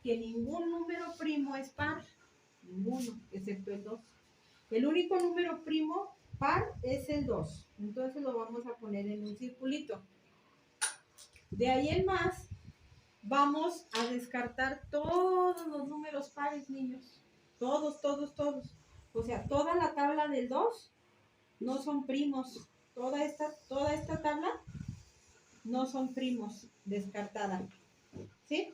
que ningún número primo es par, ninguno, excepto el 2. El único número primo par es el 2. Entonces lo vamos a poner en un circulito. De ahí en más, vamos a descartar todos los números pares, niños. Todos, todos, todos. O sea, toda la tabla del 2 no son primos. Toda esta tabla no son primos, descartada. ¿Sí?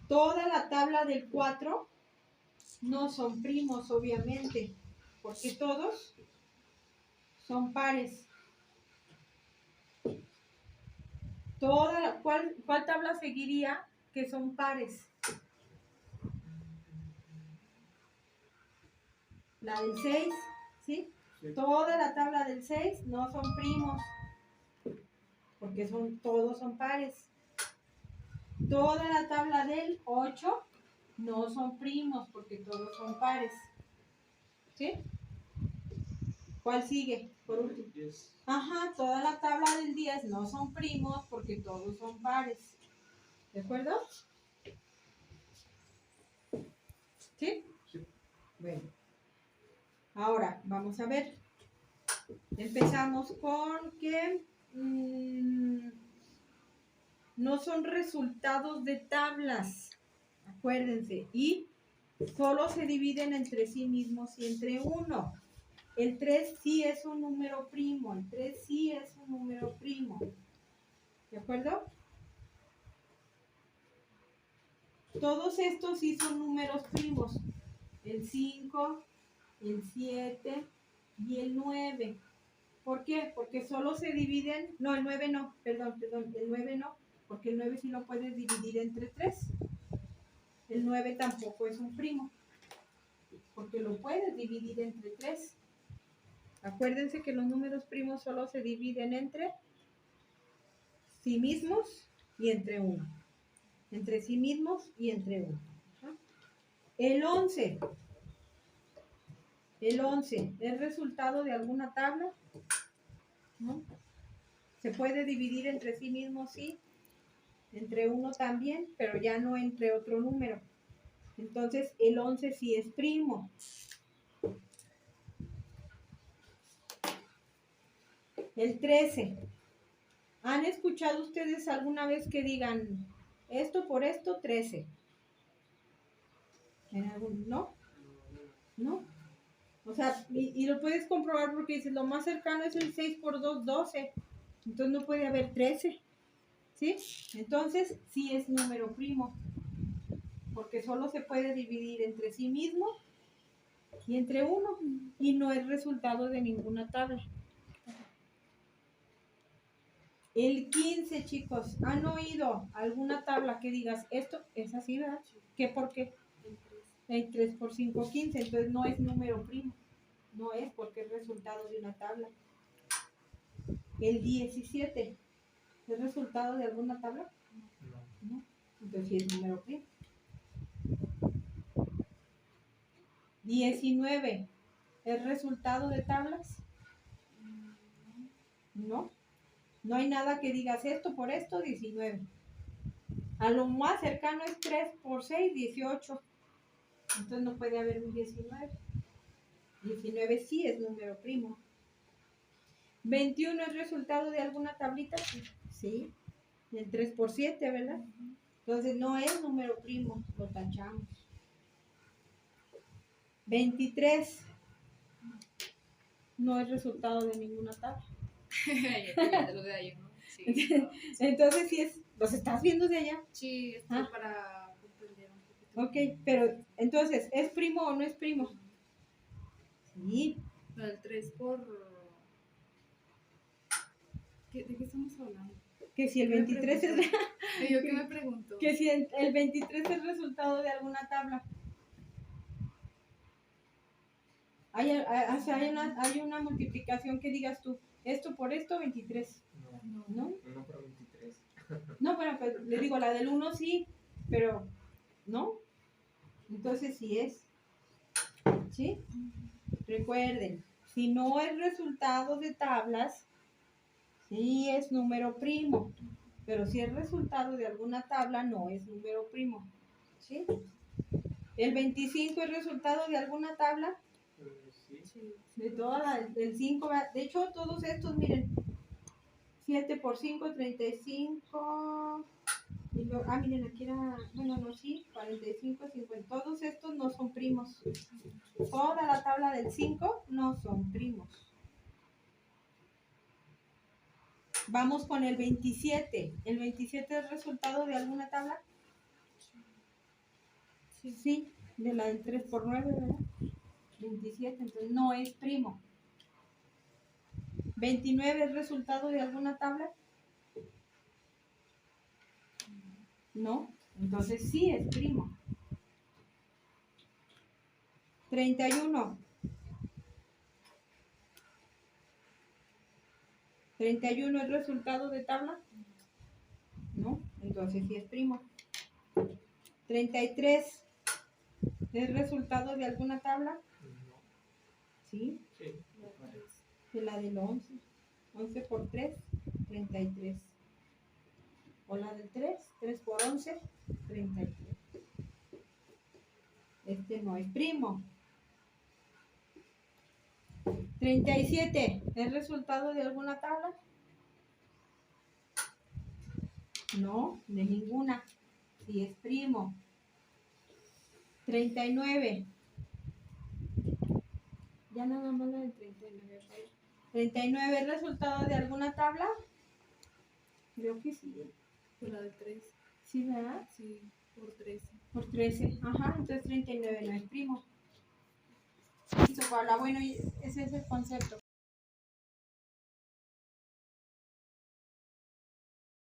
Toda la tabla del 4 no son primos, obviamente, porque todos son pares. ¿Cuál tabla seguiría que son pares? La del 6, ¿sí? Sí. Toda la tabla del 6 no son primos, porque todos son pares. Toda la tabla del 8 no son primos, porque todos son pares. ¿Sí? ¿Cuál sigue? Por último. 10. Ajá, toda la tabla del 10 no son primos, porque todos son pares. ¿De acuerdo? ¿Sí? Sí. Bueno. Ahora, vamos a ver. Empezamos con que no son resultados de tablas. Acuérdense. Y solo se dividen entre sí mismos y entre uno. El 3 sí es un número primo. El 3 sí es un número primo. ¿De acuerdo? Todos estos sí son números primos. El 5, el 7 y el 9. ¿Por qué? Porque solo se dividen, no, el 9 no, perdón, el 9 no, porque el 9 sí lo puedes dividir entre 3. El 9 tampoco es un primo, porque lo puedes dividir entre 3. Acuérdense que los números primos solo se dividen entre sí mismos y entre 1. Entre sí mismos y entre 1. El 11. El 11 es resultado de alguna tabla, ¿no? Se puede dividir entre sí mismo, sí, entre 1 también, pero ya no entre otro número. Entonces, el 11 sí es primo. El 13. ¿Han escuchado ustedes alguna vez que digan esto por esto, 13? ¿En algún, no? ¿No? O sea, y lo puedes comprobar porque dices, lo más cercano es el 6 por 2, 12. Entonces no puede haber 13. ¿Sí? Entonces, sí es número primo. Porque solo se puede dividir entre sí mismo y entre 1. Y no es resultado de ninguna tabla. El 15, chicos, ¿han oído alguna tabla que digas esto? Es así, ¿verdad? ¿Qué por qué? El 3 por 5, 15. Entonces no es número primo. No es porque es resultado de una tabla. El 17. ¿Es resultado de alguna tabla? No. Entonces sí es número primo. 19. ¿Es resultado de tablas? No. No hay nada que digas esto por esto, 19. A lo más cercano es 3 por 6, 18. Entonces no puede haber un 19. 19 sí es número primo. 21 es resultado de alguna tablita. Sí. El 3 por 7, ¿verdad? Entonces no es número primo. Lo tachamos. 23 no es resultado de ninguna tabla. Sí. Entonces sí es. ¿Los estás viendo de allá? Sí, esto para comprender un poquito. Ok, pero entonces, ¿es primo o no es primo? Sí. El 3 por... ¿De qué estamos hablando? Que si el 23 es... ¿Yo qué me pregunto? Que si el 23 es resultado de alguna tabla. Hay una multiplicación que digas tú, esto por esto, 23. ¿No? 1 por 23. No, bueno, pues le digo, la del 1 sí, pero ¿no? Entonces sí es. ¿Sí? Recuerden, si no es resultado de tablas, sí es número primo. Pero si es resultado de alguna tabla, no es número primo. ¿Sí? ¿El 25 es resultado de alguna tabla? Sí. Sí. De todas, del 5, de hecho todos estos, miren, 7 por 5, 35, miren, aquí era, bueno, no, sí, 45, 50, todos estos no son primos. Toda la tabla del 5 no son primos. Vamos con el 27. ¿El 27 es resultado de alguna tabla? Sí, de la del 3 por 9, ¿verdad? 27, entonces no es primo. 29 es resultado de alguna tabla. No, entonces sí es primo. 31. 31 es resultado de tabla. No, entonces sí es primo. 33 es resultado de alguna tabla. No. Sí, Sí. de la del 11. 11 por 3, 33. O la del 3, 3 por 11, 33. Este no es primo. 37, ¿es resultado de alguna tabla? No, de ninguna. Sí es primo. 39. Ya nada más la del 39. 39, ¿es resultado de alguna tabla? Creo que sí. Por la de 3. Sí, ¿verdad? Sí, por 13. Por 13. Ajá, entonces 39 no es primo. Listo, Paula. Bueno, ese es el concepto.